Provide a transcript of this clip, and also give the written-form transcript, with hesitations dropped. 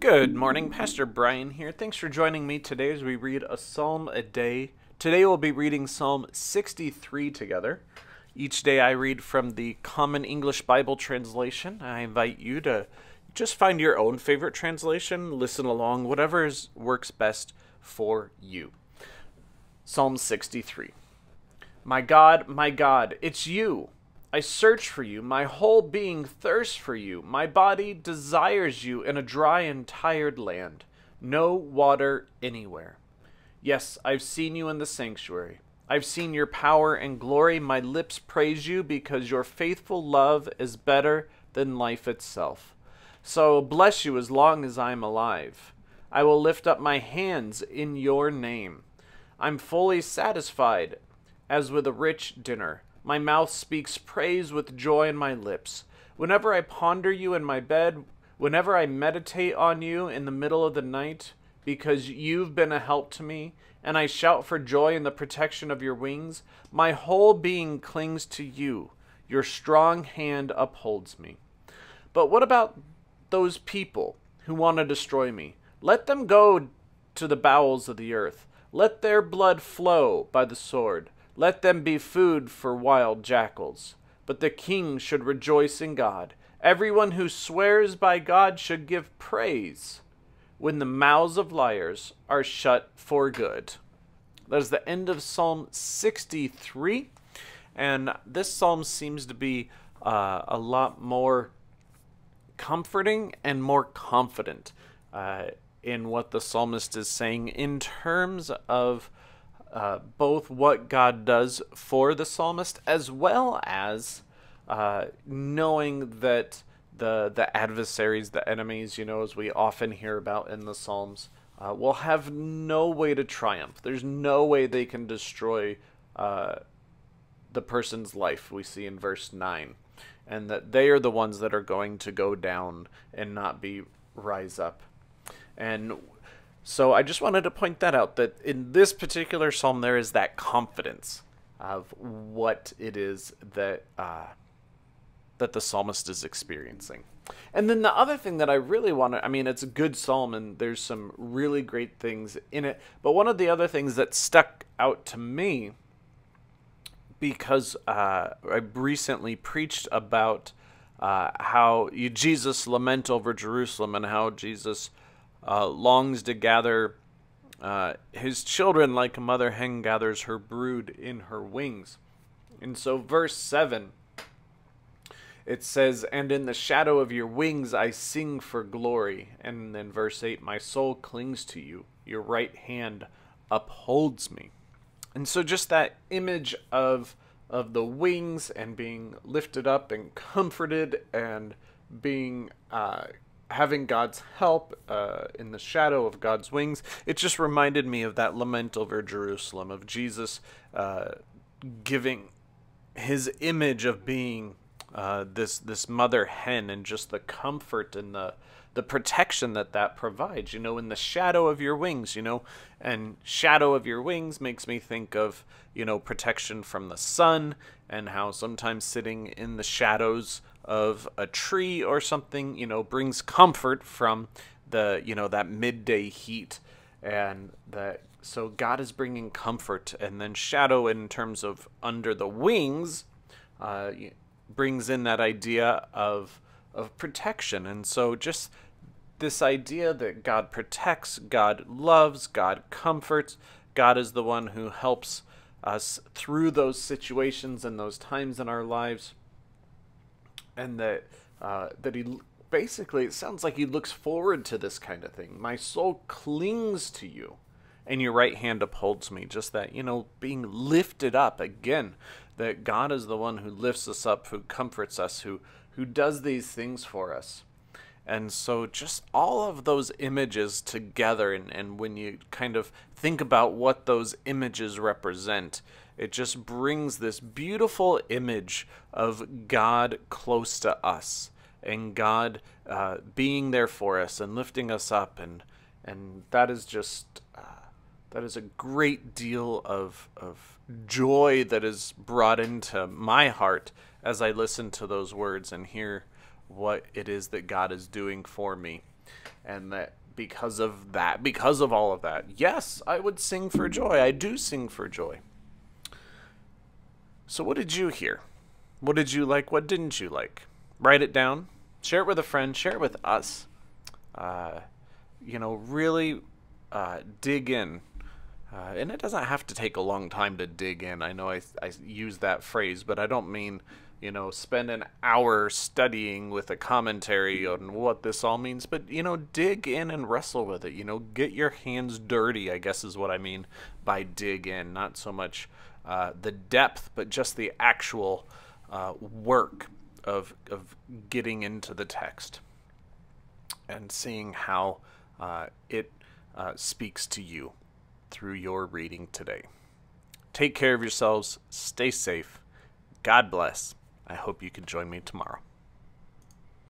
Good morning, Pastor Brian here. Thanks for joining me today as we read a psalm a day. Today we'll be reading Psalm 63 together. Each day I read from the Common English Bible translation. I invite you to just find your own favorite translation, listen along, whatever works best for you. Psalm 63. My God, it's you. I search for you. My whole being thirsts for you. My body desires you in a dry and tired land. No water anywhere. Yes, I've seen you in the sanctuary. I've seen your power and glory. My lips praise you because your faithful love is better than life itself. So bless you as long as I'm alive. I will lift up my hands in your name. I'm fully satisfied as with a rich dinner. My mouth speaks praise with joy in my lips. Whenever I ponder you in my bed, whenever I meditate on you in the middle of the night, because you've been a help to me, and I shout for joy in the protection of your wings, my whole being clings to you. Your strong hand upholds me. But what about those people who want to destroy me? Let them go to the bowels of the earth. Let their blood flow by the sword. Let them be food for wild jackals. But the king should rejoice in God. Everyone who swears by God should give praise when the mouths of liars are shut for good. That is the end of Psalm 63. And this psalm seems to be a lot more comforting and more confident in what the psalmist is saying in terms of both what God does for the psalmist, as well as knowing that the adversaries, the enemies, as we often hear about in the Psalms, will have no way to triumph. There's no way they can destroy the person's life, we see in verse 9. And that they are the ones that are going to go down and not rise up. And so I just wanted to point that out, that in this particular psalm there is that confidence of what it is that that the psalmist is experiencing. And then the other thing that I really want to, it's a good psalm and there's some really great things in it, but one of the other things that stuck out to me, because I recently preached about how Jesus lament over Jerusalem and how Jesus longs to gather his children like a mother hen gathers her brood in her wings. And so verse 7, it says, "And in the shadow of your wings I sing for glory." And then verse 8, "My soul clings to you. Your right hand upholds me." And so just that image of the wings and being lifted up and comforted and being having God's help in the shadow of God's wings, it just reminded me of that lament over Jerusalem, of Jesus giving his image of being this mother hen, and just the comfort and the protection that provides, in the shadow of your wings, and shadow of your wings makes me think of, protection from the sun, and how sometimes sitting in the shadows of a tree or something, brings comfort from the, that midday heat. And so God is bringing comfort, and then shadow in terms of under the wings brings in that idea of protection. And so just this idea that God protects, God loves, God comforts, God is the one who helps us through those situations and those times in our lives. And that he basically, it sounds like he looks forward to this kind of thing. My soul clings to you, and your right hand upholds me. Just that, being lifted up again, that God is the one who lifts us up, who comforts us, who does these things for us. And so just all of those images together, and when you kind of think about what those images represent, it just brings this beautiful image of God close to us, and God being there for us and lifting us up, and that is just that is a great deal of joy that is brought into my heart as I listen to those words and hear what it is that God is doing for me. And that because of that, because of all of that, yes, I would sing for joy. I do sing for joy. So what did you hear? What did you like? What didn't you like? Write it down. Share it with a friend. Share it with us. Really dig in. And it doesn't have to take a long time to dig in. I know I use that phrase, but I don't mean, spend an hour studying with a commentary on what this all means. But, dig in and wrestle with it. Get your hands dirty, I guess is what I mean by dig in. Not so much the depth, but just the actual work of getting into the text and seeing how it speaks to you through your reading today. Take care of yourselves. Stay safe. God bless. I hope you can join me tomorrow.